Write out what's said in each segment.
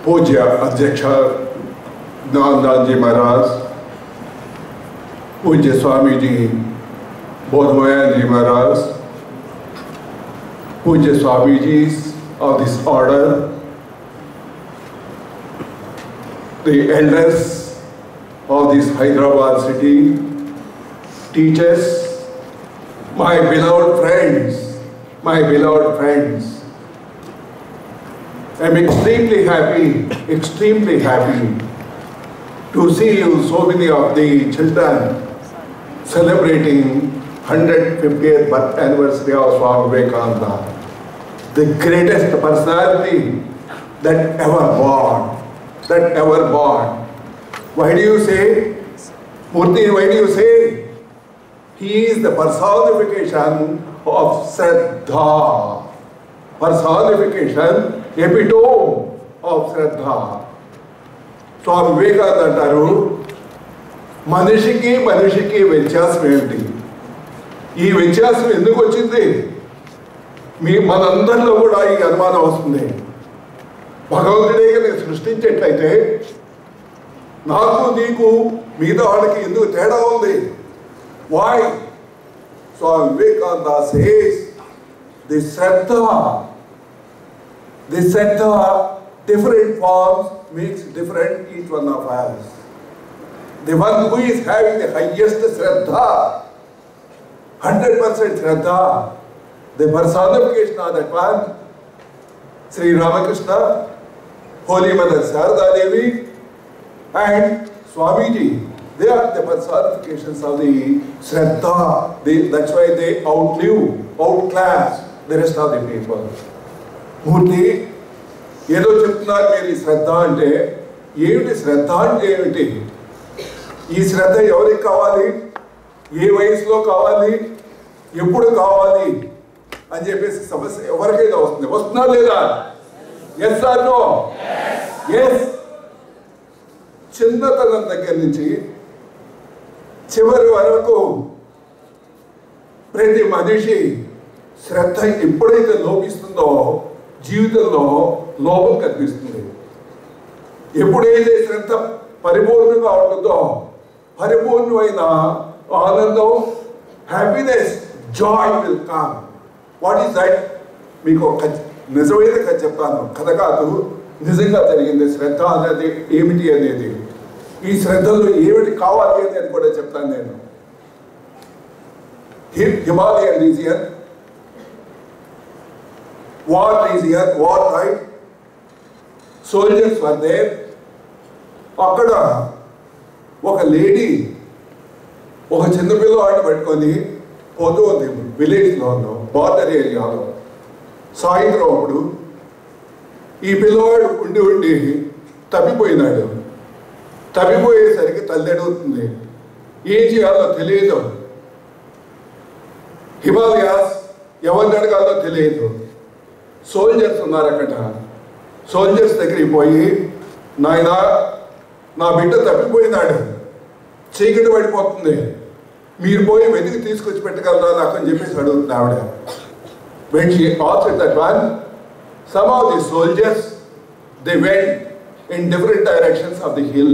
पूज्य अध्यक्ष ज्ञानदान जी महाराज, पूज्य स्वामी जी बोधमया जी महाराज, पूज्य Swami ji of this order, the elders of this Hyderabad city, teachers, my beloved friends, I'm extremely happy to see you, so many of the children celebrating 150th birth anniversary of Swami Vivekananda, the greatest personality that ever born. Why do you say, Murthy, why do you say? He is the personification of Shraddha. Personification, epitome of Shraddha. Swami Vivekananda antaru, manishiki vyathyasam enti. Ee vyathyasam enduku vachindi? మనందరిలో కూడా ఈ అనుమానం వస్తుంది. భగవంతుడే కనుక సృష్టించేట్లయితే నాకు నీకు మిగతా వాళ్ళకి ఎందుకు తేడా ఉంది? Why? Swami Vivekananda says the Shraddha, different forms makes different each one of us. The one who is having the highest Shraddha, 100% Shraddha, the personification of that one, Sri Ramakrishna, Holy Mother Sarada Devi, and Swamiji. They are the personifications of the Shraddha. That's why they outclass the rest of the people. Murthy, ఏదో చెప్తున్నారు మీరు శ్రద్ధ అంటే ఏమిటి? శ్రద్ధ అంటే ఏమిటి? ఈ శ్రద్ధ ఎవరికి కావాలి? ఏ వయసులో కావాలి? ఎప్పుడు కావాలి అని చెప్పేసి సమస్య ఎవరికైనా వస్తుంది. వస్తున్నా లేదా? Yes or no? ఎస్. చిన్నతనం దగ్గర నుంచి చివరి వరకు ప్రతి మనిషి శ్రద్ధ ఎప్పుడైతే లోపిస్తుందో జీవితంలో లోపం కనిపిస్తుంది. ఎప్పుడైతే శ్రద్ధ పరిపూర్ణంగా ఉంటుందో పరిపూర్ణమైన ఆనందం, happiness, Joy will come. What is that? మీకు ఒక నిజమైన కథ చెప్తాను. కథ కాదు, నిజంగా జరిగింది. శ్రద్ధ అనేది ఏమిటి అనేది, ఈ శ్రద్ధలో ఏమిటి కావాలి అనేది కూడా చెప్తాను నేను. Himalayan region, war time, soldiers were there. అక్కడ ఒక లేడీ ఒక చిన్న పిల్లవాడిని పట్టుకొని పోతూ ఉంది విలేజ్లో, బార్డర్ ఏరియాలో. సాయంత్రం అప్పుడు ఈ పిల్లవాడు ఉండి తప్పిపోయినాడు. తప్పిపోయేసరికి తల్లి అడుగుతుంది, ఏం చేయాలో తెలియదు. హిమాలయాస్ ఎవరిని అడగాలో తెలియదు. సోల్జర్స్ ఉన్నారు అక్కడ. సోల్జర్స్ దగ్గరికి పోయి, నాయనా నా బిడ్డ తప్పిపోయినాడు, చీకటి పడిపోతుంది, మీరు పోయి వెతికి తీసుకొచ్చి పెట్టగలరా నాకు అని చెప్పేసి అడుగుతుంది ఆవిడ. When she asked that one, some of the soldiers, they went in different directions of the hill.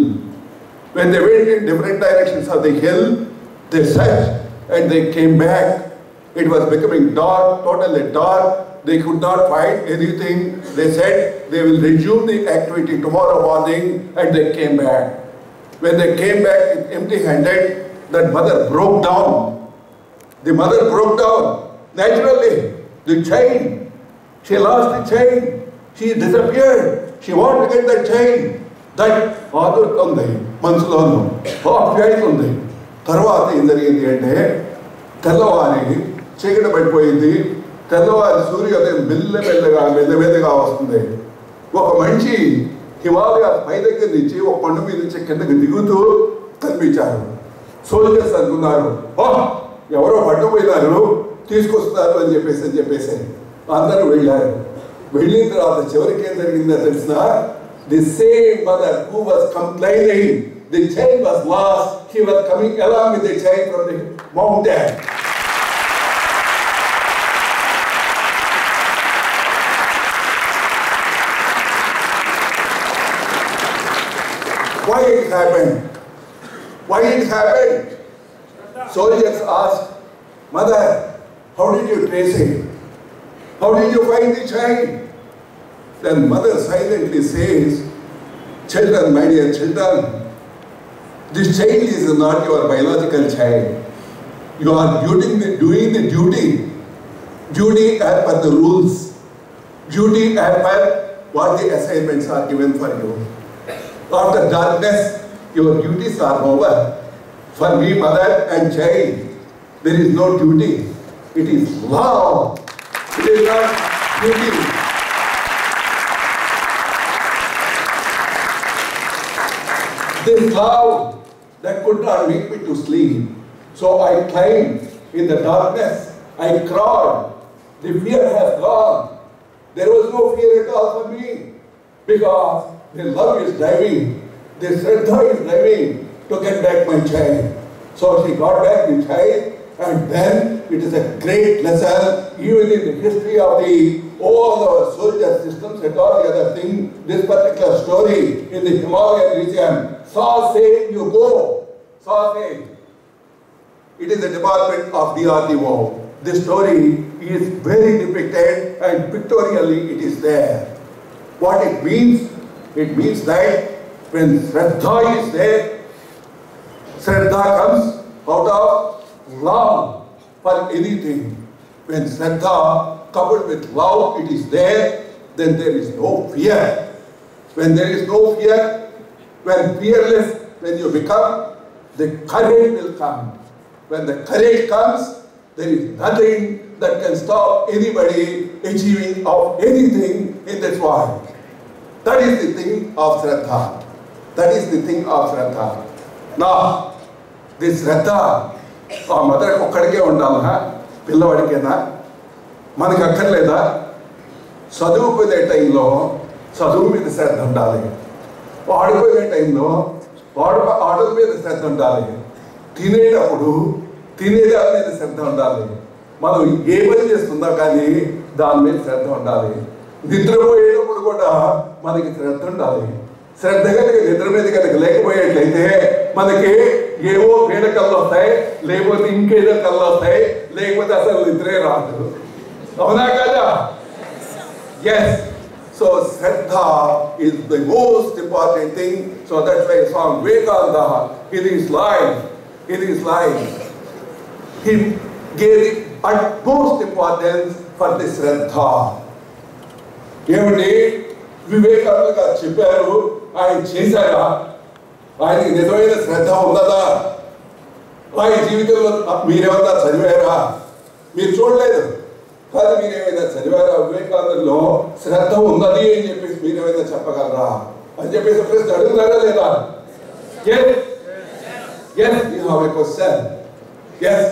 When they went in different directions of the hill, they searched and they came back. It was becoming dark, totally dark. They could not find anything. They said they will resume the activity tomorrow morning, and they came back. When they came back empty-handed, that mother broke down. The mother broke down. Naturally, the chain, she lost the chain. She disappeared. She wanted to get that chain. That father undi, mansulonu, aphyayi undi. Tarvata em jarigindi ante, తెల్లవారి చీకటి పడిపోయింది. తెల్లవారి సూర్యోదయం మెల్లమెల్లగా వస్తుంది. ఒక మనిషి హిమాలయ పై దగ్గర నుంచి ఒక కొండ మీద నుంచి కిందకి దిగుతూ కనిపించారు. సోల్జర్స్ అనుకున్నారు, ఎవరో పట్టుకుపోయినారు, తీసుకొస్తున్నారు అని చెప్పేసి అందరూ వెళ్ళారు. వెళ్ళిన తర్వాత చివరికి ఏం జరిగిందో తెలిసిన, the same mother who was complaining the chain was last, she was coming along with the chain from the mountain. it happened? Why it happened? Soldiers asked, Mother, how did you trace it? How did you find the child? Then mother silently says, children, my dear children, this child is not your biological child. You are doing the duty. Duty as per the rules. Duty as per what the assignments are given for you. After darkness, your duties are over. For me, mother and child, there is no duty. It is love. It is not duty. This love that could not make me to sleep. So I climbed in the darkness. I crawled. The fear has gone. There was no fear at all for me. Because the love is driving. The Shraddha is driving to get back my child. So she got back the child. And then it is a great lesson, even in the history of all the soldier systems and all the other things. This particular story in the Himalayan region, Saw say you go. Saw say. It is a department of DRDO. This story is very depicted and pictorially it is there. What it means that when Shraddha is there, Shraddha comes out of love for anything. When Shraddha coupled with love it is there, then there is no fear. When there is no fear, when fearless, when you become, the courage will come. When the courage comes, there is nothing that can stop anybody achieving of anything in this world. That is the thing of Shraddha. That is the thing of Shraddha. Now, this Shraddha, our mother okkadike undala, pillavadikena, manaki akkarleda, చదువుకునే టైంలో చదువు మీద శ్రద్ధ ఉండాలి. ఆడుకునే టైంలో ఆటల మీద శ్రద్ధ ఉండాలి. తినేటప్పుడు తినేదాని మీద శ్రద్ధ ఉండాలి. మనం ఏ పని చేస్తుందా కానీ దాని మీద శ్రద్ధ ఉండాలి. నిద్రపోయేటప్పుడు కూడా మనకి శ్రద్ధ ఉండాలి. శ్రద్ధ కనుక నిద్ర మీద కనుక లేకపోయేట్లయితే మనకి ఏవో పీడ కళ్ళు వస్తాయి, లేకపోతే ఇంకేదో కళ్ళు వస్తాయి, లేకపోతే అసలు నిద్రే రాదు. అవునా కదా? Yes. So Shraddha is the most important thing. So that's why Swami Vivekananda in his life, he gave the utmost importance for this Shraddha. ఏమండి వివేకానంద గారు చెప్పారు, ఆయన చేశారా? ఆయనకి నిజమైన శ్రద్ధ ఉన్నదా? ఆయన జీవితంలో మీరేమన్నా చదివారా? మీరు చూడలేదు కాదు, మీరేమైనా చదివారా? వివేకానందలో శ్రద్ధ ఉన్నది అని చెప్పేసి మీరేమైనా చెప్పగలరా అని చెప్పేసి ప్రశ్న అడుగుతారా లేదా? Yes, you have a question. Yes,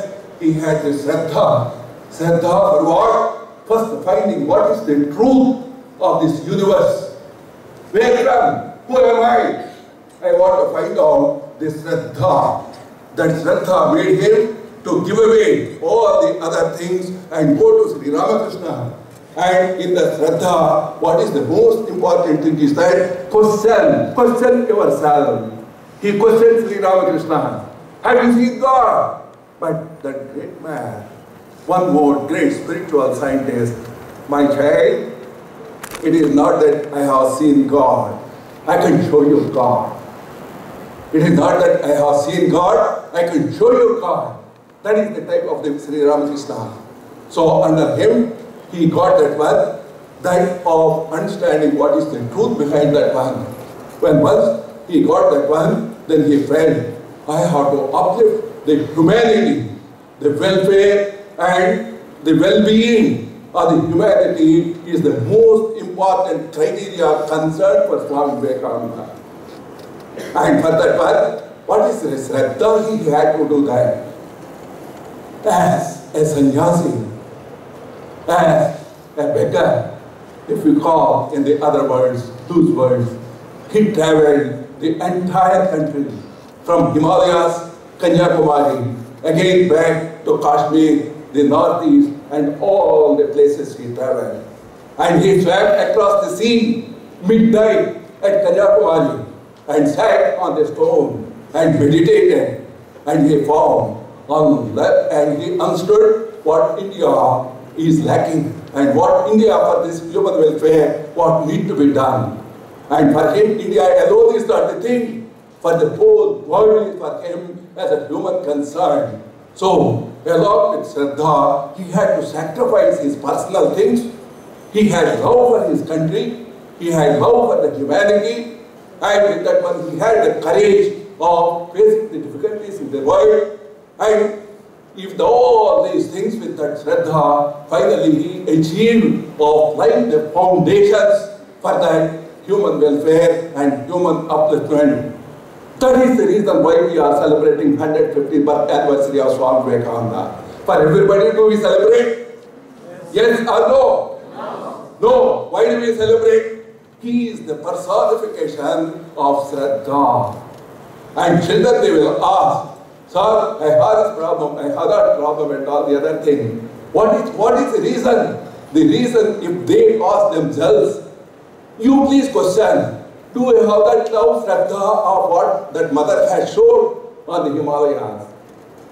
he had the Shraddha. Shraddha for what? First finding what is the truth of this universe. Where from? Who am I? I want to find out this Shraddha. That Shraddha made him to give away all the other things and go to Sri Ramakrishna. And in the Shraddha, what is the most important thing is that question yourself. He questioned Sri Ramakrishna. Have you seen God? But that great man, one more great spiritual scientist, my child, it is not that I have seen God. I can show you God. It is not that I have seen God. I can show you God. That is the type of the Sri Ramakrishna. So under him, he got that one, that of understanding what is the truth behind that one. When once he got that one, then he felt, I have to uplift the humanity, the welfare and the well-being of the humanity is the most important criteria concerned for Swami Vivekananda. And for that one, what is the Shraddha? He had to do that. As a sannyasi, as a beggar, if we call in the other words, those words, he traveled the entire country from Himalayas, Kanyakumari, again back to Kashmir, the northeast, and all the places he traveled. And he swam across the sea, midnight at Kanyakumari. and sat on the stone and meditated, and he found and he understood what India is lacking and what India for this human welfare, what need to be done. And for him, India alone is not the thing. For the whole world is for him as a human concern. So, along with Shraddha, he had to sacrifice his personal things. He had love for his country. He had love for the humanity. And with that one, he had the courage of facing the difficulties in the world. And if all these things with that Shraddha, finally he achieved of laying the foundations for that human welfare and human upliftment. That is the reason why we are celebrating 150th birth anniversary of Swami Vivekananda. For everybody, do we celebrate? Yes or no? No. Why do we celebrate? He is the personification of Shraddha. And children, they will ask, sir, I have this problem, I have that problem, and all the other thing. What is the reason? The reason, if they ask themselves, you please question, do I have that love, Shraddha, of what that mother has shown on the Himalayas?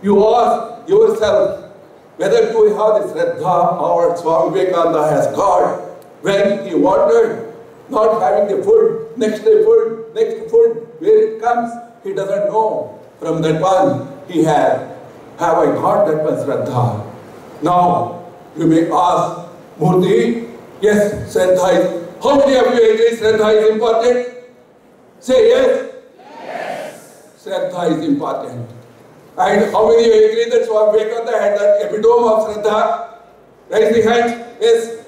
You ask yourself, whether do I have the Shraddha or Swami Vivekananda has got when he wandered, not having the food, next day food, next food, where it comes, he doesn't know. From that one, he had, have I got that one Shraddha? Now, you may ask, Murthy, yes, Shraddha is, how many of you agree Shraddha is important? Say yes. Yes. Shraddha is important. And how many of you agree that Swami Vivekananda had that epitome of Shraddha? Raise the hand. Yes.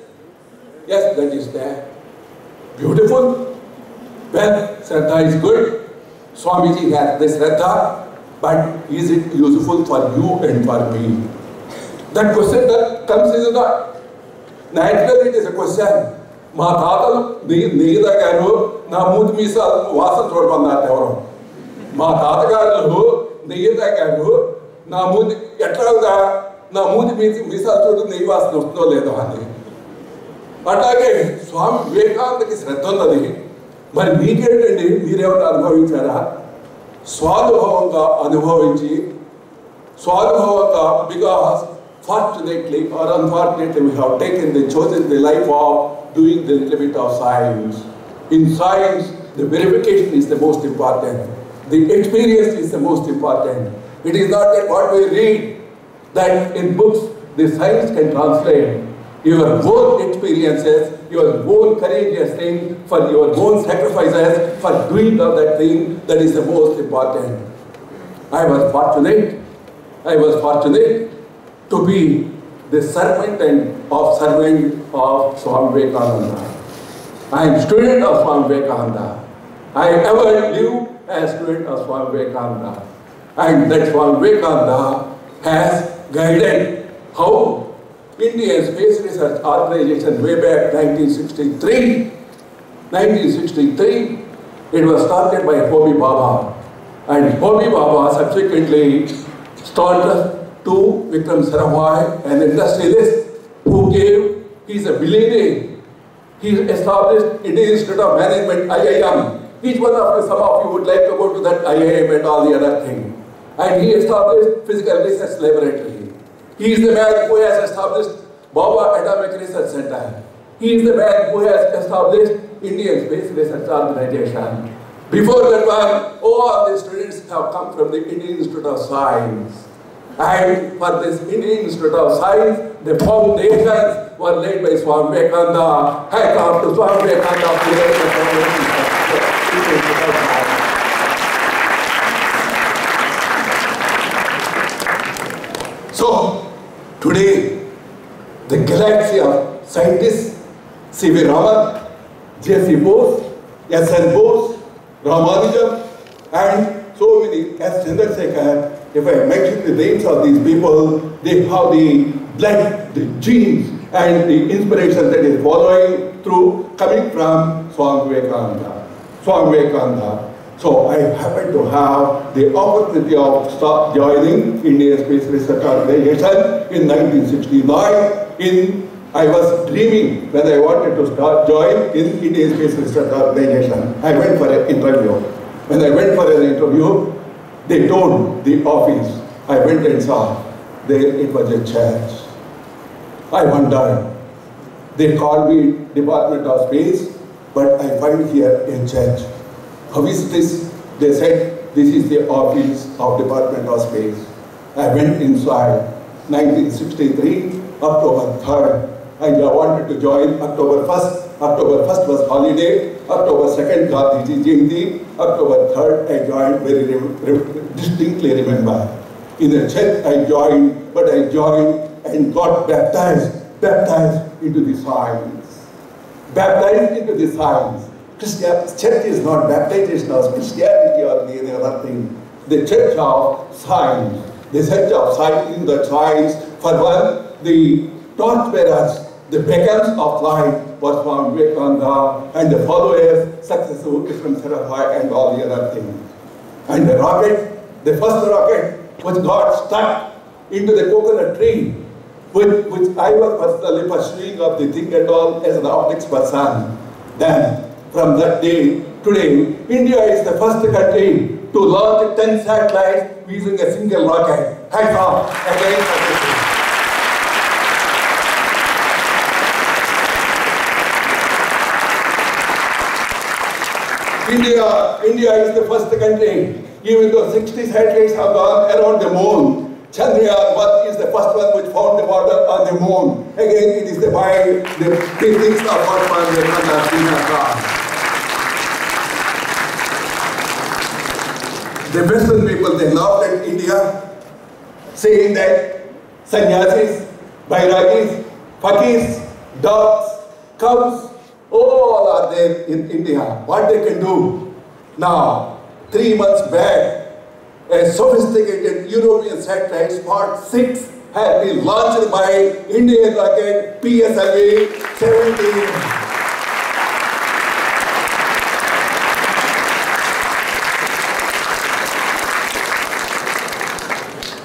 Yes, that is there. Beautiful. Well, Shraddha is good. Swamiji has this Shraddha, but is it useful for you and for me? That question that comes is not. Naturally, it is a question. మా తాతలు నెయ్యి తాగారు నా మూతి మీసాలు వాసన చూడమన్నారు ఎవరు మా తాతగారు నెయ్యి తాగారు నా మూతి ఎట్లాగా నా మూతి మీసాలు చూడు నెయ్యి వాసన వస్తుందో లేదో అని అట్లాగే స్వామి వివేకానందకి శ్రద్ధ ఉన్నది మరి మీకేంటండి మీరేమన్నా అనుభవించారా స్వానుభవంగా అనుభవించి స్వానుభవంగా because fortunately or unfortunately we have chosen the life of doing the little bit of science. In science, the verification is the most important. The experience is the most important. It is not that what we read, that in books, the science can translate your own experiences, your own courageous thing, for your own sacrifices, for doing of that thing, that is the most important. I was fortunate to be the servant of Swami Vivekananda. I am student of Swami Vivekananda. I ever lived as student of Swami Vivekananda. And that Swami Vivekananda has guided how Indian Space Research Organization way back 1963. 1963, it was started by Homi Baba. And Homi Baba subsequently started to Vikram Sarabhai, an industrialist who gave, he is a billionaire. He established Indian Institute of Management, IIM. Each one of you, some of you would like to go to that IIM and all the other thing. And he established Physical Research Laboratory. He is the man who has established Baba Atomic Research Center. He is the man who has established Indian Space Research Organization. Before that one, all the students have come from the Indian Institute of Science. And for this Indian Institute of Science, the foundations were laid by Swami Vivekananda. Hats off to Swami Vivekananda for laying the foundations of the Institute of Science. So, today, the galaxy of scientists, C.V. Raman, J.C. Bose, S.N. Bose, Ramanujan, and so many, S. Chandrasekhar. If I mention the names of these people, they have the blood, the genes, and the inspiration that is following through, coming from Swami Vivekananda. So I happen to have the opportunity of joining Indian Space Research Organization in 1969. I was dreaming when I wanted to join in Indian Space Research Organization. I went for an interview. When I went for an interview, they told the office. I went and saw. There it was a church. I wondered. They called me Department of Space, but I find here a church. How is this? They said, this is the office of Department of Space. I went inside, 1963, October 3rd, and I wanted to join October 1st. October 1st was holiday, October 2nd, Dr.TGK Murthy, October 3rd, I joined, very distinctly remember. In the church I joined, but I joined and got baptized into the science. Baptized into the science. Church is not baptization of Christianity or any other thing. The church of science. The church of science in the science. For one, the torchbearers, the beacons of light was from Vivekananda, and the followers, successive Islam Sarafai and all the other things. And the rocket, the first rocket, which got stuck into the coconut tree, which I was personally pursuing of the thing and all as an optics person. Then, from that day, today, India is the first country to launch 10 satellites using a single rocket. Hats off again. India is the first country, even though 60 satellites have gone around the moon. Chandrayaan-1 is the first one which found the water on the moon. Again, it is the things of what the Western people, they laughed at India, saying that sannyasis, bairagis, fakirs, dogs, cows, all are there in India. What they can do? Now, 3 months back, a sophisticated European satellite, Spot 6, has been launched by Indian rocket PSLV-17.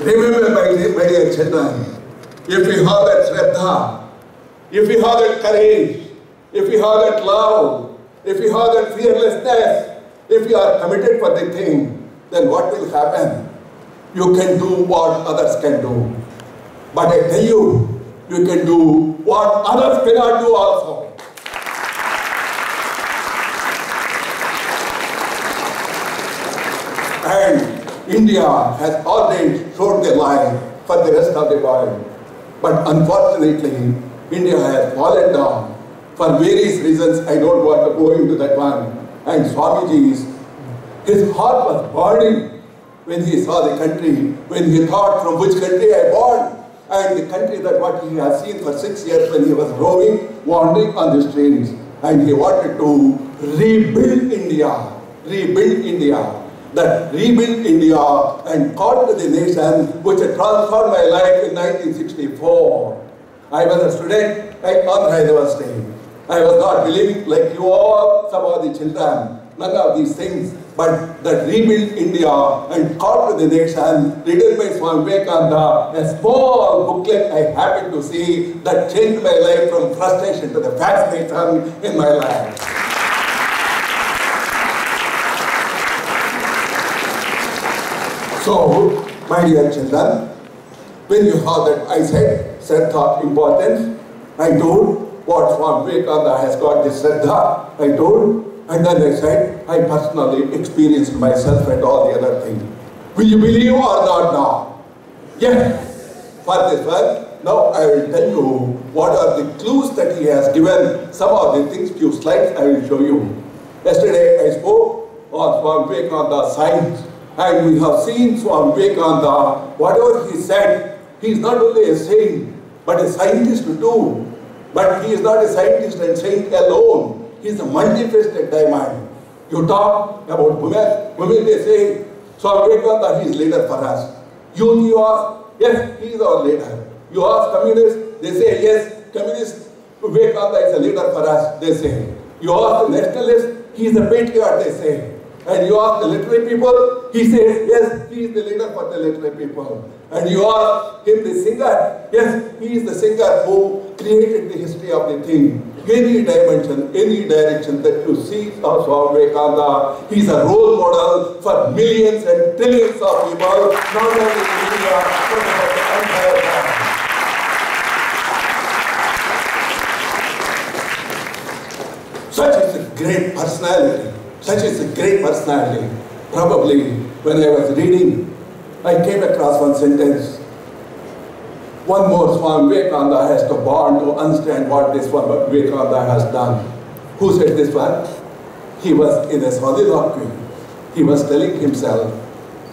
Remember, my dear children, if we have that shraddha, if we have that courage, if we have that love, if we have that fearlessness, if we are committed for the thing, then what will happen? You can do what others can do. But I tell you, you can do what others cannot do also. And India has already showed the line for the rest of the world. But unfortunately, India has fallen down. For various reasons, I don't want to go into that one. And Swamiji's, his heart was burning when he saw the country, when he thought from which country I born, and the country that what he has seen for 6 years when he was roving, wandering on the streets. And he wanted to rebuild India, that rebuild India and called to the nation which had transformed my life in 1964. I was a student at Andhra University. I was not believing like you all, some of the children, none of these things, but that rebuild India and called to the nation, written by Swami Vivekananda, a small booklet I happened to see that changed my life from frustration to the fascination in my life. So, my dear children, when you have that, I said thought importance, I told what Swami Vivekananda has got this Shraddha, I told, and then I said, I personally experienced myself and all the other things. Will you believe or not now? Yes. For this one, now I will tell you what are the clues that he has given. Some of the things, few slides I will show you. Yesterday I spoke on Swami Vivekananda's science, and we have seen Swami Vivekananda, whatever he said, he is not only a saint, but a scientist too. But he is not a scientist and saint alone. He is a multifaceted diamond. You talk about women they say, Swami Vivekananda, he is leader for us. You ask, yes, he is our leader. You ask communists, they say, yes, communists, Vivekananda is a leader for us, they say. You ask the nationalists, he is a patriot, they say. And you ask the literary people, he says, yes, he is the leader for the literary people. And you ask him, the singer, yes, he is the singer who created the history of the thing. any dimension, any direction that you see of Swami Vivekananda. He's a role model for millions and trillions of people, not only in India, but for the entire world. Such is a great personality. Such is a great personality. Probably when I was reading, I came across one sentence. One more Swami Vivekananda has to born to understand what this Swami Vivekananda has done. Who said this one? He was in a soliloquy. He was telling himself.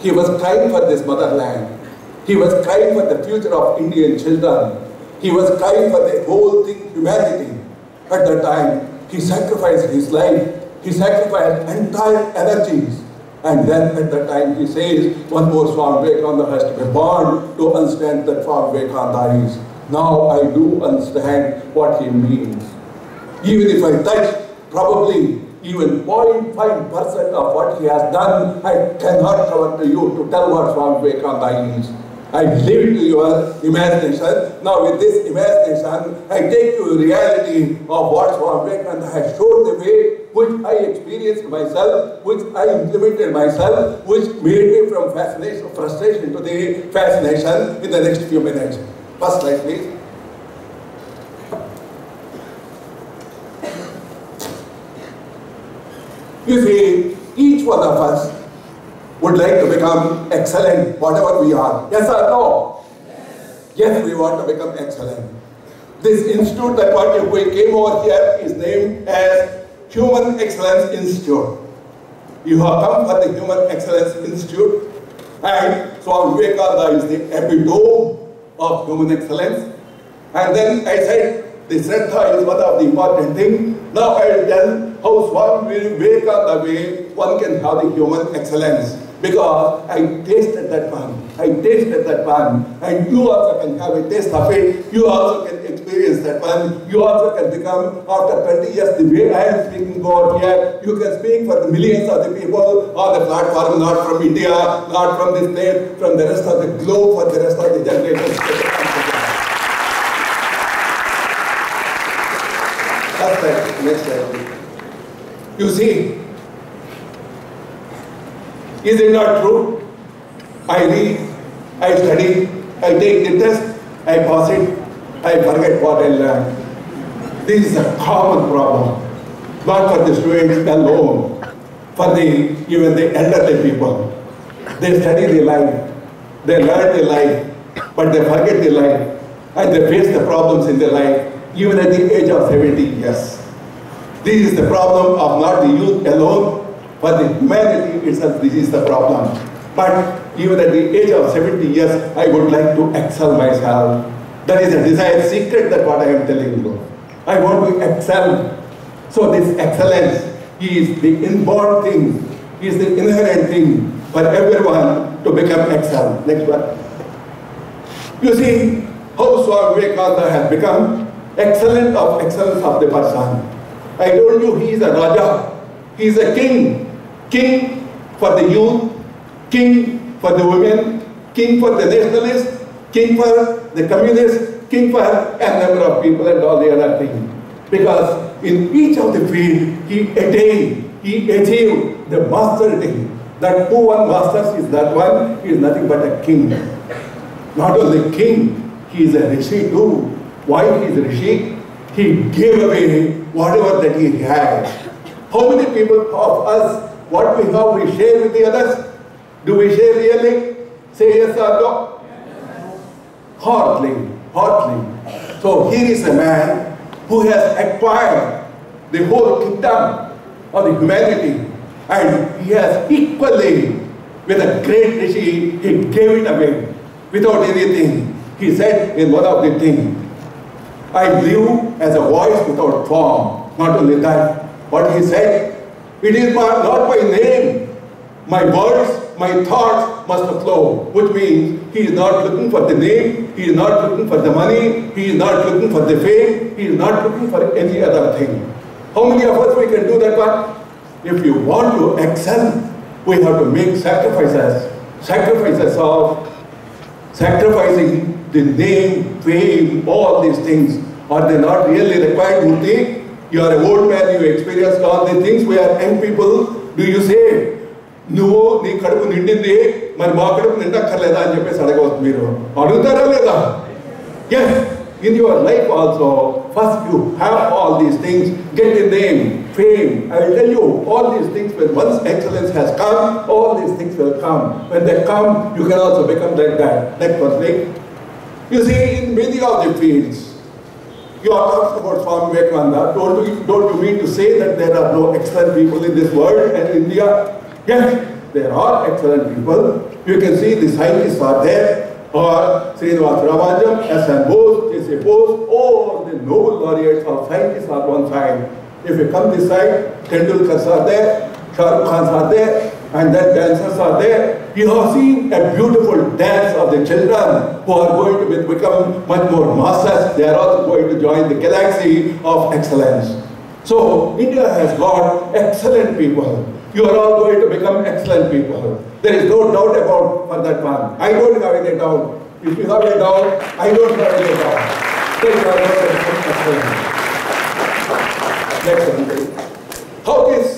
He was crying for this motherland. He was crying for the future of Indian children. He was crying for the whole thing, humanity. At that time, he sacrificed his life. He sacrificed entire energies. And then at that time he says, one more Swami Vivekananda has to be born to understand that Swami Vivekananda is. Now I do understand what he means. Even if I touch probably even 0.5% of what he has done, I cannot cover to you to tell what Swami Vivekananda is. I leave it to your imagination. Now with this imagination, I take you reality of what Swami Vivekananda has shown the way, which I experienced myself, which I implemented myself, which made me from fascination, frustration to the fascination in the next few minutes. First slide, please. You see, each one of us would like to become excellent, whatever we are. Yes or no? Yes, we want to become excellent. This institute that what we came over here is named as Human Excellence Institute. You have come for the Human Excellence Institute, and Swami Vivekananda is the epitome of human excellence. And then I said, the Shraddha is one of the important things. Now I will tell how Swami Vivekananda way one can have the human excellence. Because I tasted that one. I tasted that one. And you also can have a taste of it. You also can experience that one. You also can become, after 20 years, the way I am speaking over here, you can speak for the millions of the people on the platform, not from India, not from this place, from the rest of the globe, for the rest of the generations. That's right. Next slide. You see, is it not true? I read, I study, I take the test, I pass it, I forget what I learned. This is a common problem, not for the students alone, for even the elderly people. They study their life, they learn their life, but they forget their life, and they face the problems in their life, even at the age of 70 years. This is the problem of not the youth alone, but the humanity itself. This is the problem. But even at the age of 70 years, I would like to excel myself. That is a desired secret, that what I am telling you. I want to excel. So this excellence is the inborn thing, is the inherent thing for everyone to become excel. Next one. You see how Swami Vivekananda has become excellent of excellence of the person. I told you he is a Raja, he is a king. King for the youth, king for the women, king for the nationalists, king for the communists, king for a number of people and all the other things. Because in each of the field, he achieved the mastery. That who one masters is that one, he is nothing but a king. Not only king, he is a rishi too. Why he is a rishi? He gave away whatever that he had. How many people of us, what we have, we share with the others? Do we share really? Say yes or no? Yes. Hardly, hardly. So here is a man who has acquired the whole kingdom of the humanity, and he has equally, with a great rishi, he gave it away without anything. He said in one of the things, I live as a voice without form. Not only that, what he said, it is not by name. My words, my thoughts must flow, which means he is not looking for the name, he is not looking for the money, he is not looking for the fame, he is not looking for any other thing. How many of us we can do that one? If you want to excel, we have to make sacrifices. Sacrifices of sacrificing the name, fame, all these things. Are they not really required, Murthy? You are an old man, you experienced all the things. We are young people. Do you say, "No, nee kadupu nindindi, mari maa kadupu nindakkarleda" ani cheppesi adagavadu meeru. Adugutara leda? Yes. In your life also, first you have all these things, get a name, fame. I will tell you, all these things, when once excellence has come, all these things will come. When they come, you can also become like that. Next one, please. You see, in many of the fields, you are talking about Swami Vivekananda. Don't you mean to say that there are no excellent people in this world and India? Yes, there are excellent people. You can see the scientists are there. Or Srinivas Ramanujam, S.N. Bose, J.C. Bose, all the Nobel laureates or scientists are one side. If you come this side, Tendulkars are there, Shah Rukh Khans are there, and then dancers are there. You have seen a beautiful dance of the children who are going to become much more masters. They are also going to join the galaxy of excellence. So India has got excellent people. You are all going to become excellent people. There is no doubt about for that one. I don't have any doubt. If you have a doubt, I don't have any doubt. Then you are going to become excellent. Next one, please. How this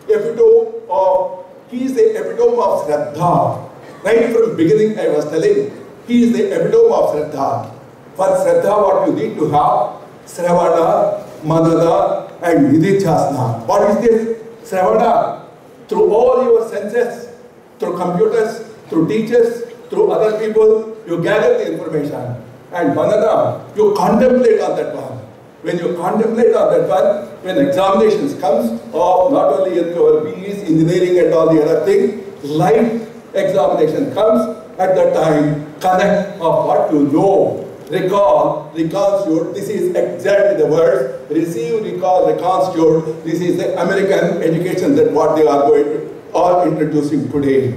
epitome of, he is the epitome of Shraddha. Right from the beginning I was telling, he is the epitome of Shraddha. For Shraddha, what you need to have, Sravana, Manana, and Nidhichasana. What is this? Sravana. Through all your senses, through computers, through teachers, through other people, you gather the information. And Manana, you contemplate on that one. When you contemplate on that one, when examinations comes of not only in your BEs, engineering and all the other things, life examination comes, at that time, connect of what you know. Recall, reconstitute, this is exactly the words. Receive, recall, reconstitute. This is the American education that what they are going to, are introducing today.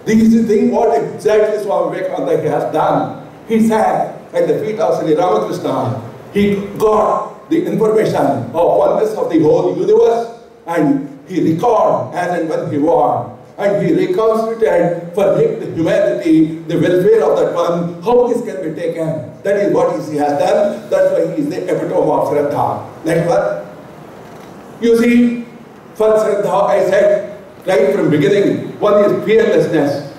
This is the thing what exactly Swami Vivekananda has done. He sat at the feet of Sri Ramakrishna. He got the information of oneness of the whole universe and he recalled as and when he wanted. And he reconstituted for the humanity, the welfare of that one, how this can be taken. That is what he has done. That's why he is the epitome of Shraddha. Next one. You see, for Shraddha, I said right from beginning, one is fearlessness.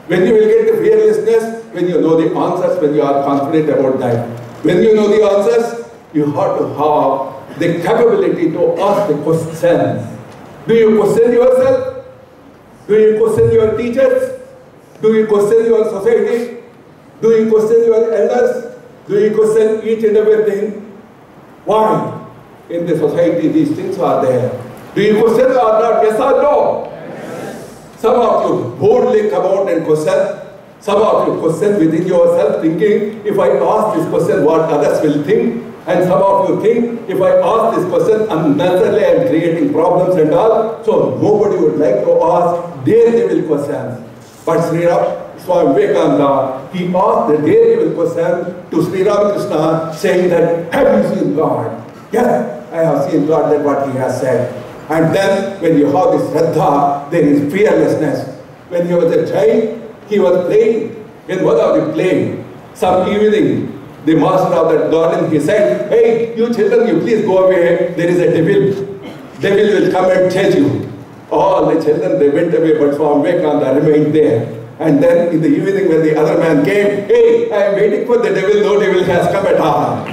When you will get the fearlessness, when you know the answers, when you are confident about that. When you know the answers, you have to have the capability to ask the questions. Do you question yourself? Do you question your teachers? Do you question your society? Do you question your elders? Do you question each and everything? Why? In the society these things are there. Do you question or not? Yes or no? Yes. Some of you boldly come out and question. Some of you question within yourself thinking, if I ask this question, what others will think? And some of you think, if I ask this question, unnecessarily I am creating problems and all. So nobody would like to ask dare-devil questions. But Sri Swami Vivekananda, he asked the dare-devil question to Sri Ramakrishna, saying that, have you seen God? Yes, I have seen God, that's what he has said. And then when you have this Shraddha, there is fearlessness. When he was a child, he was playing. In one of the playing, some evening, the master of that garden, he said, hey, you children, you please go away. There is a devil. Devil will come and chase you. All the children, they went away, but Swami Vivekananda remained there. And then in the evening when the other man came, hey, I am waiting for the devil, no devil has come at all.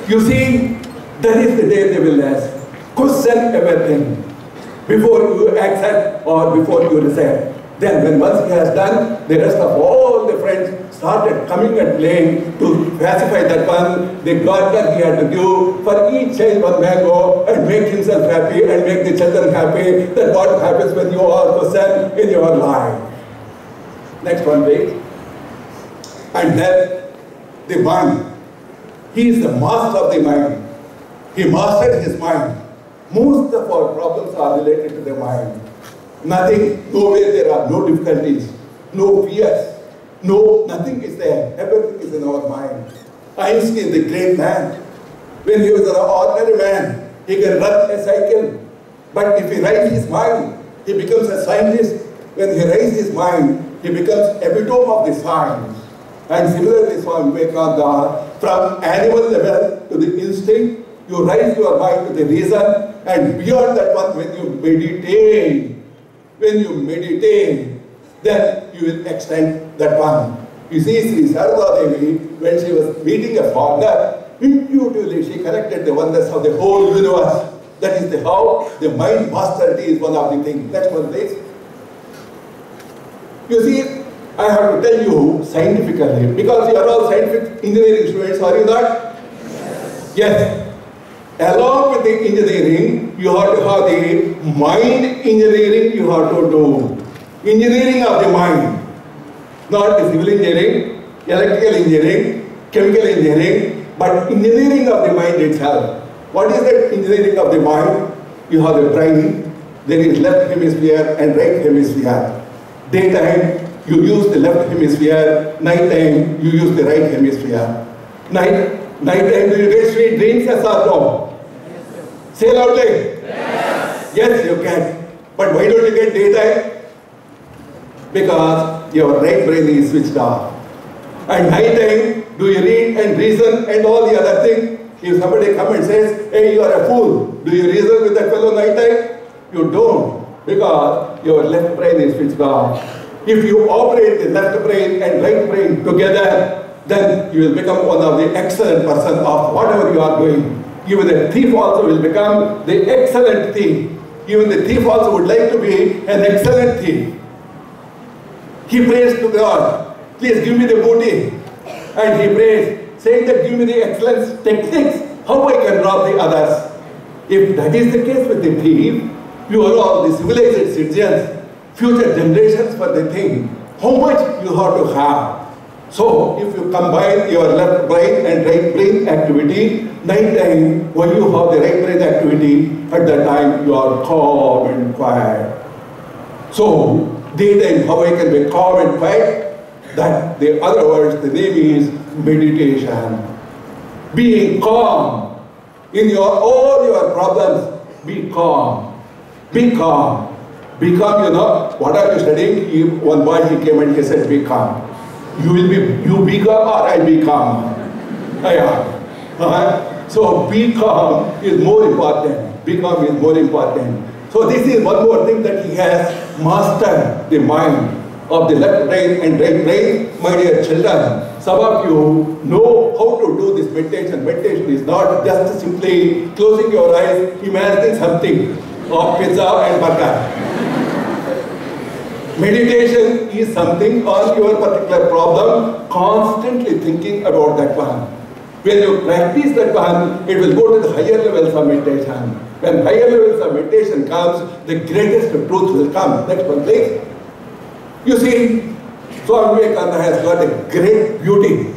You see, that is the daredevilness. Question everything before you accept or before you receive. Then when once he has done, the rest of all the friends started coming and playing to pacify that one. The gardener he had to give for each child one mango and make himself happy and make the children happy. That's what happens when you are person in your life. Next one, please. And then the mind. He is the master of the mind. He mastered his mind. Most of our problems are related to the mind. Nothing, nowhere there are no difficulties, no fears, nothing is there. Everything is in our mind. Einstein, the great man, when he was an ordinary man, he can run a cycle. But if he raises his mind, he becomes a scientist. When he raises his mind, he becomes epitome of the science. And similarly, Swami Vivekananda, from animal level to the instinct, you raise your mind to the reason, and beyond that one, when you meditate, then you will extend that one. You see, Sri Sarada Devi, when she was meeting a foreigner, intuitively she connected the oneness of the whole universe. That is how the mind mastery is one of the things. Next one, please. You see, I have to tell you scientifically, because you are all scientific engineering students, are you not? Yes. Along with the engineering, you have to have the mind engineering you have to do. Engineering of the mind. Not the civil engineering, electrical engineering, chemical engineering, but engineering of the mind itself. What is that engineering of the mind? You have the brain, there is left hemisphere and right hemisphere. Daytime, you use the left hemisphere. Nighttime, you use the right hemisphere. Nighttime, do you get sweet dreams, yes or no? Yes. Say loudly. Yes. Yes, you can. But why don't you get daytime? Because your right brain is switched off. And nighttime, do you read and reason and all the other things? If somebody comes and says, hey, you are a fool, do you reason with that fellow nighttime? You don't, because your left brain is switched off. If you operate the left brain and right brain together, then you will become one of the excellent person of whatever you are doing. Even the thief also will become the excellent thief. Even the thief also would like to be an excellent thief. He prays to God, please give me the booty. And he prays, saying that give me the excellence techniques, how I can rob the others. If that is the case with the thief, you are all the civilized citizens, future generations for the thing, how much you have to have. So, if you combine your left brain and right brain activity, nighttime, when you have the right brain activity, at that time you are calm and quiet. So, daytime, how I can be calm and quiet? That, the other words, the name is meditation. Being calm. In all your problems, be calm. Be calm. Be calm, you know. What are you studying? One boy, he came and he said, be calm. You be calm or I be calm? So be calm is more important. Be calm is more important. So this is one more thing that he has mastered the mind of the left brain and right brain. My dear children, some of you know how to do this meditation. Meditation is not just simply closing your eyes, imagining something of pizza and burger. Meditation is something on your particular problem, constantly thinking about that one. When you practice that one, it will go to the higher levels of meditation. When higher levels of meditation comes, the greatest truth will come. Next one, please. You see, Swami Vivekananda has got a great beauty.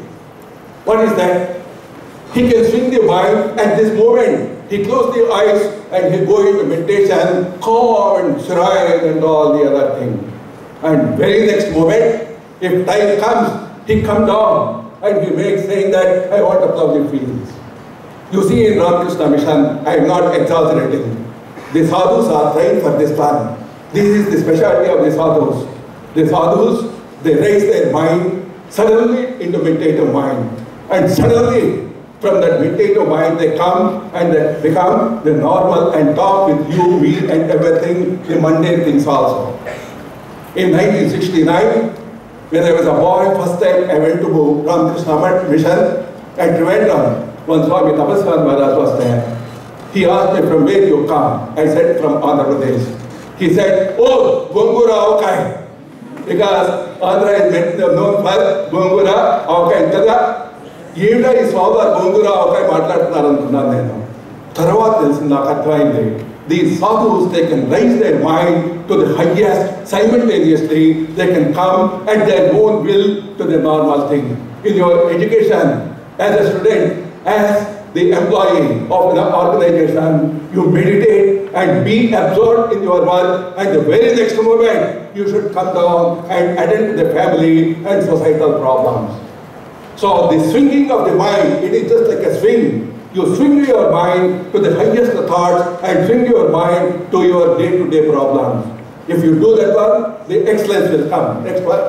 What is that? He can swing the mind at this moment. He closes the eyes and he go into meditation, calm and serene and all the other things. And very next moment, if time comes, he comes down and he makes saying that I want to plow the fields. You see in Ramakrishna Mission, I am not exaggerating. The sadhus are trained for this plan. This is the specialty of the sadhus. The sadhus, they raise their mind suddenly into meditative mind. And suddenly, from that meditative mind, they come and they become the normal and talk with you, me and everything, the mundane things also. In 1969, when I was a boy, first time I went to Ramakrishna Mission at Trivandrum. When Swami Tapaswan Maharaj was there, he asked me from where you come. I said from Andhra Pradesh. He said, oh, Gongura Avkai. Because Andhra is known for Gongura Avkai. Kada, even is Swami Gongura Avkai Matladutunnaru nenu. Tarvata telisi naaku arthamaindi. These sadhus, they can raise their mind to the highest simultaneously. They can come at their own will to the normal thing. In your education, as a student, as the employee of an organization, you meditate and be absorbed in your work, and the very next moment, you should come down and attend to the family and societal problems. So the swinging of the mind, it is just like a swing. You swing your mind to the highest thoughts and swing your mind to your day-to-day problems. If you do that one, the excellence will come. Next one.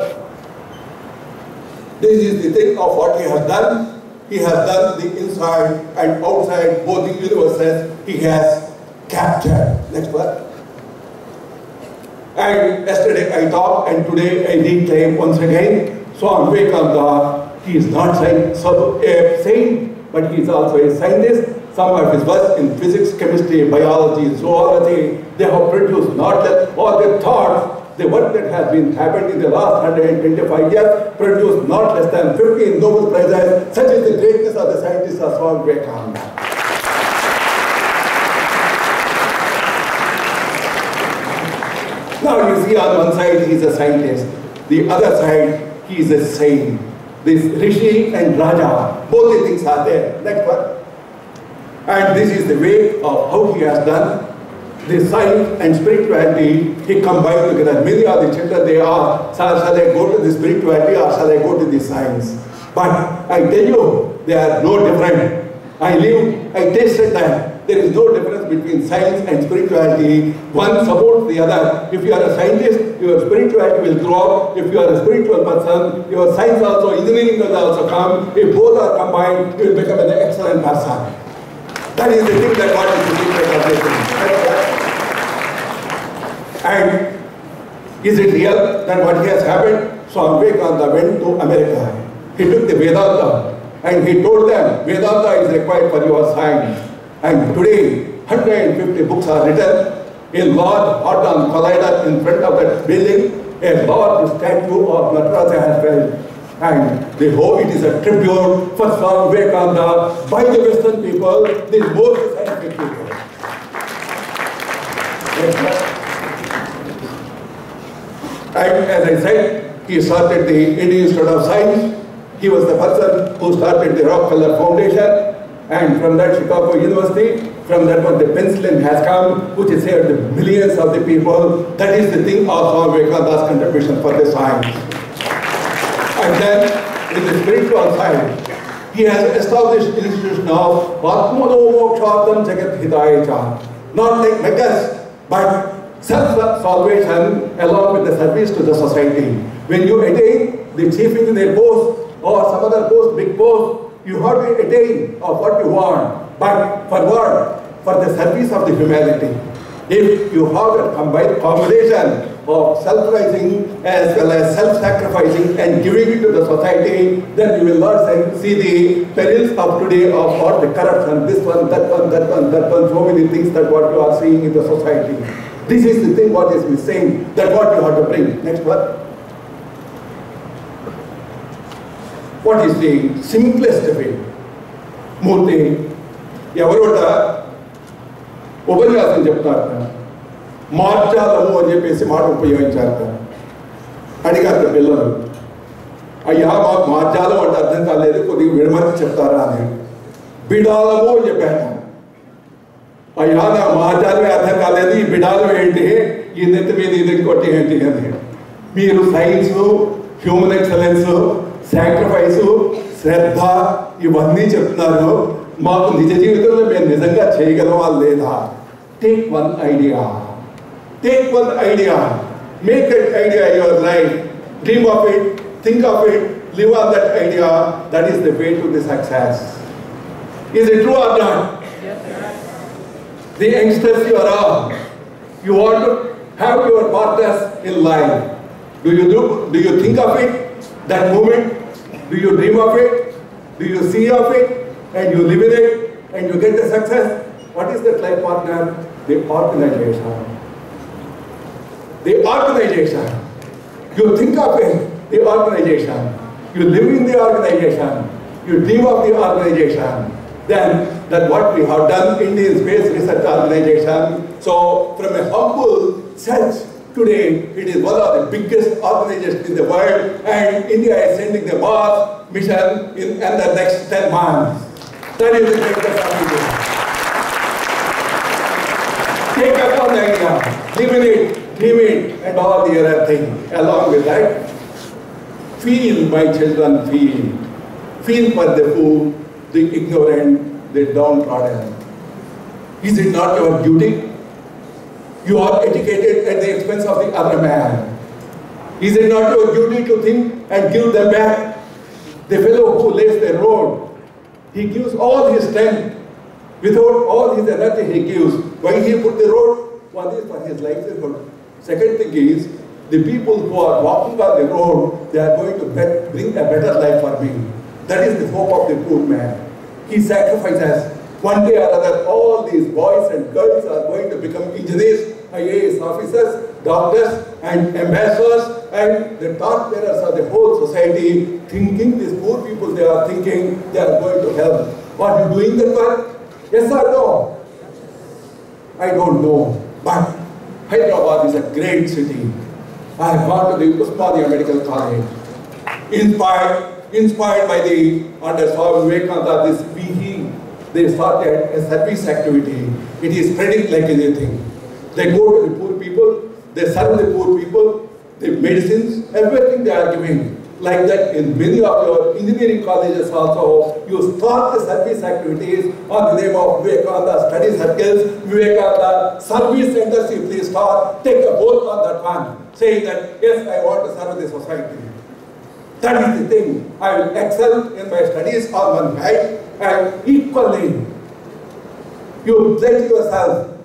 This is the thing of what he has done. He has done the inside and outside, both the universes, he has captured. Next one. And yesterday I talked and today I reclaim once again. Swami Vivekananda, he is not a saint, but he is also a scientist. Some of his works in physics, chemistry, biology, zoology, they have produced not just all their thoughts, the work that has been happened in the last 125 years, produced not less than 15 Nobel Prizes. Such is the greatness of the scientists of Swami Vivekananda. Now you see on one side he is a scientist, the other side he is a saint. This Rishi and Raja, both the things are there. Next one. And this is the way of how he has done the science and spirituality. He combined together. Many of the children, they are, shall I go to the spirituality or shall I go to the science? But I tell you, they are no different. I tasted that. There is no difference between science and spirituality. One supports the other. If you are a scientist, your spirituality will grow. If you are a spiritual person, your science also, engineering will also come. If both are combined, you will become an excellent person. That is the thing that God is doing for everything. And is it real that what has happened? So Vivekananda went to America. He took the Vedanta and he told them, Vedanta is required for your science. And today, 150 books are written. A large Hadron Collider in front of that building, a large statue of Nataraja has fell. And they hope it is a tribute for Swami Vivekananda by the Western people, the most scientific people. And as I said, he started the Indian Institute of Science. He was the person who started the Rockefeller Foundation. And from that, Chicago University, from that one, the penicillin has come, which has saved the millions of the people. That is the thing of Swami Vivekananda's contribution for the science. And then, in the spiritual side, he has established the institution of Atmano Mokshatam Jagat Hidayacha. Not like megas, but self-salvation along with the service to the society. When you attain the chief engineer post or some other post, big post, you have to attain of what you want, but for what? For the service of the humanity. If you have a combination of self-rising as well as self-sacrificing and giving it to the society, then you will not see the perils of today of what the corruption, this one, that one, that one, that one, so many things that what you are seeing in the society. This is the thing what is missing, that what you have to bring. Next one. What is the simplest way? Murthy, Yavarota, ఉపన్యాసం చెప్తారట, మార్చాలము అని చెప్పేసి మాట ఉపయోగించారట. అడిగారు పిల్లలు, అయ్యా మాకు మార్చాలం అంటే అర్థం కాలేదు, కొద్దిగా విడమర్చి చెప్తారా అని. బిడాలము అని చెప్పాట. అయ్యా నాకు మార్చాలమే అర్థం కాలేదు, ఈ బిడాలం ఏంటి, ఈ నెత్తి మీద ఇది కొట్టి ఏంటి అని. మీరు సైన్స్, హ్యూమన్ ఎక్సలెన్స్, సాక్రిఫైస్, శ్రద్ధ ఇవన్నీ చెప్తున్నారు, మాకు నిజ జీవితంలో మేము నిజంగా చేయగలవా లేదా? Take one idea, take one idea, make that idea your life, dream of it, think of it, live on that idea. That is the way to the success. Is it true or not? Yes, sir. The youngsters you are all, you want to have your partners in life. Do you think of it, that moment? Do you dream of it? Do you see of it? And you live in it, and you get the success. What is that life partner? The organization. The organization. You think of it, the organization. You live in the organization. You dream of the organization. Then, that's what we have done in the Space Research Organization. So, from a humble search, today it is one of the biggest organizations in the world, and India is sending the Mars mission in the next 10 months. That is the greatest idea. Take up on the idea, live in it, dream it, and all the other things. Along with that, feel, my children, feel. Feel for the fool, the ignorant, the downtrodden. Is it not your duty? You are educated at the expense of the other man. Is it not your duty to think and give them back? the fellow who lays the road, he gives all his strength. Without all his energy he gives. Why he put the road? One is for his livelihood. Second thing is, the people who are walking on the road, they are going to bring a better life for me. That is the hope of the poor man. He sacrifices. One day or other, all these boys and girls are going to become engineers, IAS officers, doctors, and ambassadors, and the torch bearers of the whole society, thinking these poor people, they are thinking they are going to help. Are you doing that work? Yes or no? I don't know. But Hyderabad is a great city. I have gone to the Usmania Medical College. Inspired by the under Swami Vivekananda, this VE, they started a service activity. It is spreading like anything. They go to the poor people, they serve the poor people, the medicines, everything they are giving. Like that in many of your engineering colleges also, you start the service activities on the name of Vivekananda Study Circles, Vivekananda Service Centers. You please start, take a vote on that one, saying that yes, I want to serve the society. That is the thing. I will excel in my studies on one side, and equally, you pledge yourself,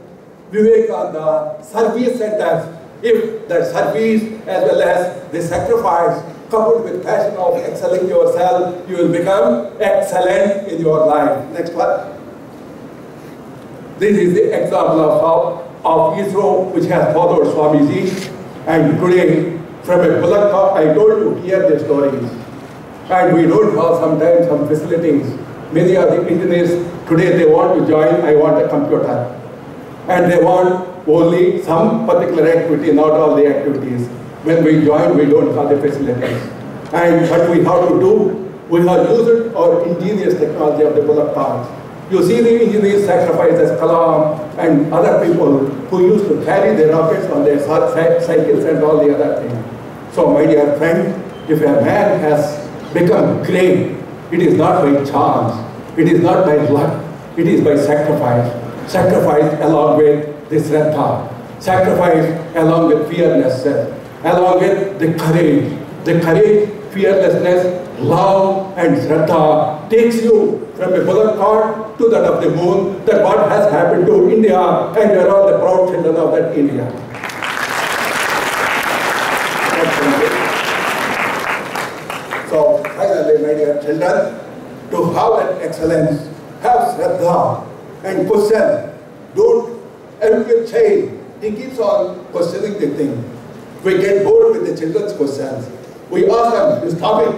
Vivekananda Service Centers. If the service as well as the sacrifice coupled with passion of excelling yourself, you will become excellent in your life. Next one. This is the example of ISRO, which has followed Swamiji. And today, from a bullock cart, I told you here the stories. And we don't have sometimes some facilities. Many of the engineers today, they want to join, I want a computer. And they want only some particular activity, not all the activities. When we join, we don't have the facilities. And what we have to do, we have used our ingenious technology of the bullock carts. You see the engineers sacrifice as Kalam and other people who used to carry the rockets on their cycles and all the other things. So my dear friend, if a man has become great, it is not by chance, it is not by luck, it is by sacrifice. Sacrifice along with the Shraddha, sacrifice along with fearlessness, along with the courage, fearlessness, love and Shraddha takes you from a bullock cart to that of the moon. That what has happened to India, and we are all the proud children of that India. So finally, my dear children, to have that excellence, have Shraddha and question. Don't, every child, he keeps on questioning the thing. We get bored with the children's questions. We ask them, you stop it,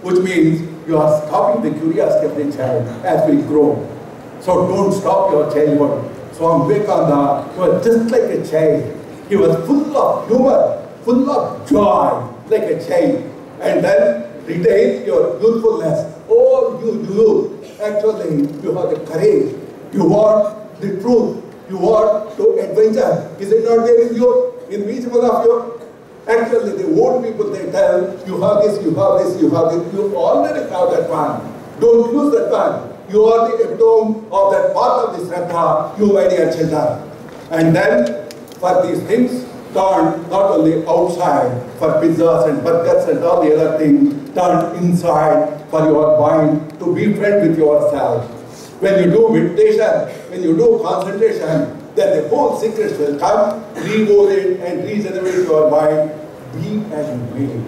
which means you are stopping the curiosity of the child as we grow. So don't stop your childhood. Swami Vivekananda was just like a child. He was full of humor, full of joy, like a child. And then retain your youthfulness. All you do, actually, you have the courage. You want the truth. You want to adventure. Is it not there in you? In each one of you? Actually, the old people, they tell, you have this, you have this, you have this. You already have that one. Don't use that one. You are the epitome of that part of the Shraddha, you my dear children. And then, for these things, turn not only outside for pizzas and burgers and all the other things, turn inside for your mind to be friend with yourself. When you do meditation, when you do concentration, then the whole secrets will come, reorient and regenerate your mind. Be as you be.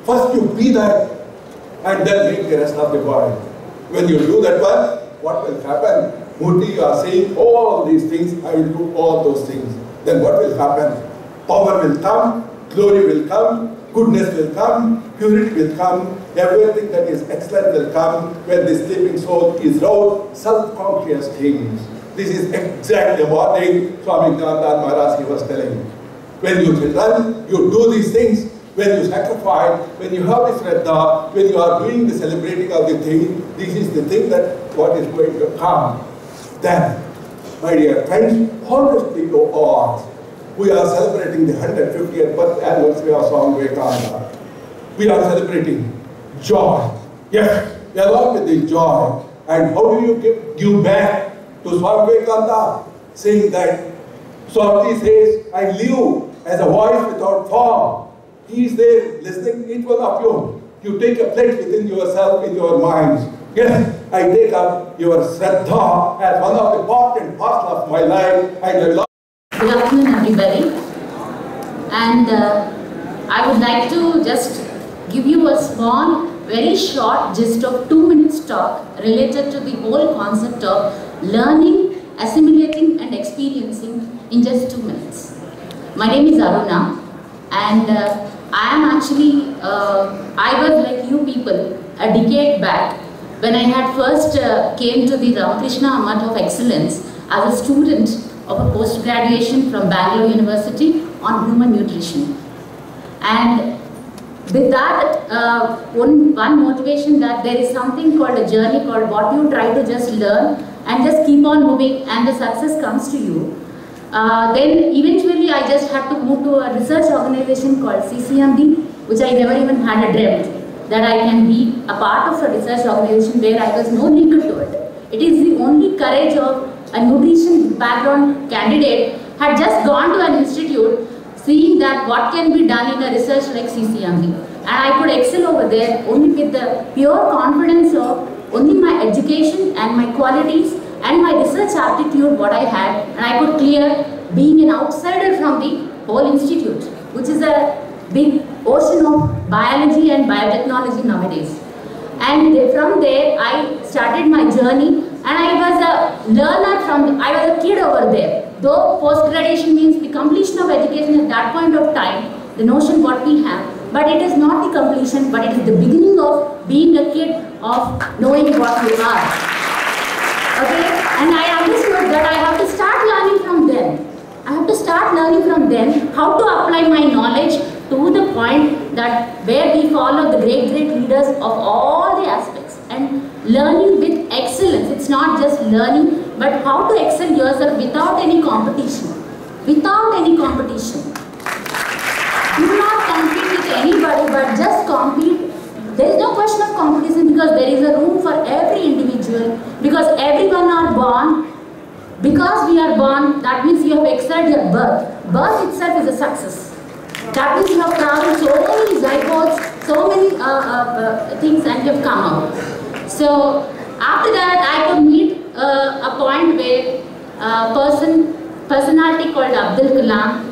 First you be that, and then make the rest of the world. When you do that one, what will happen? Murthy, you are saying all these things, I will do all those things. Then what will happen? Power will come, glory will come, goodness will come, purity will come, everything that is excellent will come when the sleeping soul is roused, self-conscious things. This is exactly what Swami Nanda Maharaj he was telling. When you children, you do these things, when you sacrifice, when you have this Shraddha, when you are doing the celebrating of the thing, this is the thing that what is going to come. Then, my dear friends, honestly to all, we are celebrating the 150th birth anniversary of Swami Vivekananda. We are celebrating joy. Yes, along with the joy. And how do you give back to Swami Vivekananda? Saying that Swamiji says, I live as a voice without form. He is there listening to each one of you. you take a pledge within yourself, in your minds. Yes, I take up your Shraddha as one of the part and parcel of my life, and I love. Good afternoon, everybody. And I would like to just give you a small, very short gist of 2 minutes talk related to the whole concept of learning, assimilating and experiencing in just 2 minutes. My name is Aruna, and I am actually, I was like you people a decade back when I had first came to the Ramakrishna Math of Excellence as a student of a post-graduation from Bangalore University on human nutrition. And with that, one motivation that there is something called a journey called what you try to just learn and just keep on moving and the success comes to you. Then eventually I just had to move to a research organization called CCMD, which I never even had a dreamt that I can be a part of a research organization where I was no linked to it. It is the only courage of a nutrition background candidate had just gone to an institute seeing that what can be done in a research like CCMB. And I could excel over there only with the pure confidence of only my education and my qualities and my research aptitude what I had, and I could clear being an outsider from the whole institute, which is a big ocean of biology and biotechnology nowadays. And from there I started my journey, and I was a learner I was a kid over there. Though post-graduation means the completion of education at that point of time, the notion what we have, but it is not the completion, but it is the beginning of being a kid, of knowing what you are. Okay? And I understood that I have to start learning from them. I have to start learning from them how to apply my knowledge to the point that where we follow the great leaders of all the aspects and learning with excellence. It's not just learning, but how to excel yourself without any competition. Without any competition. Do not compete with anybody, but just compete. There is no question of competition because there is a room for every individual, because everyone are born. Because we are born, that means you have excelled your birth. Birth itself is a success. That means you have traveled so many zygotes, so many things, and you have come out. So after that, I could meet a point where a personality called Abdul Kalam.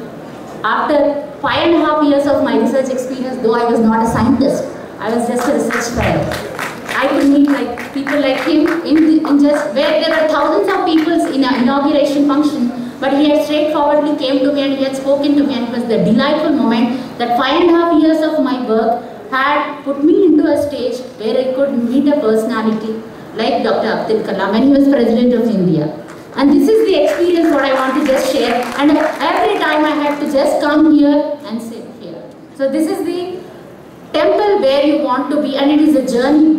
After 5.5 years of my research experience, though I was not a scientist, I was just a research fellow. I could meet like people like him in just where there are thousands of people in an inauguration function, but he had straightforwardly came to me and he had spoken to me, and it was the delightful moment that 5.5 years of my work had put me into a stage where I could meet a personality like Dr. Abdul Kalam when he was President of India. And this is the experience what I want to just share, and every time I had to just come here and sit here. So this is the temple where you want to be, and it is a journey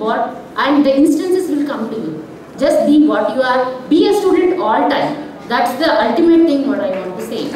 and the instances will come to you. Just be what you are, be a student all time. That's the ultimate thing what I want to say.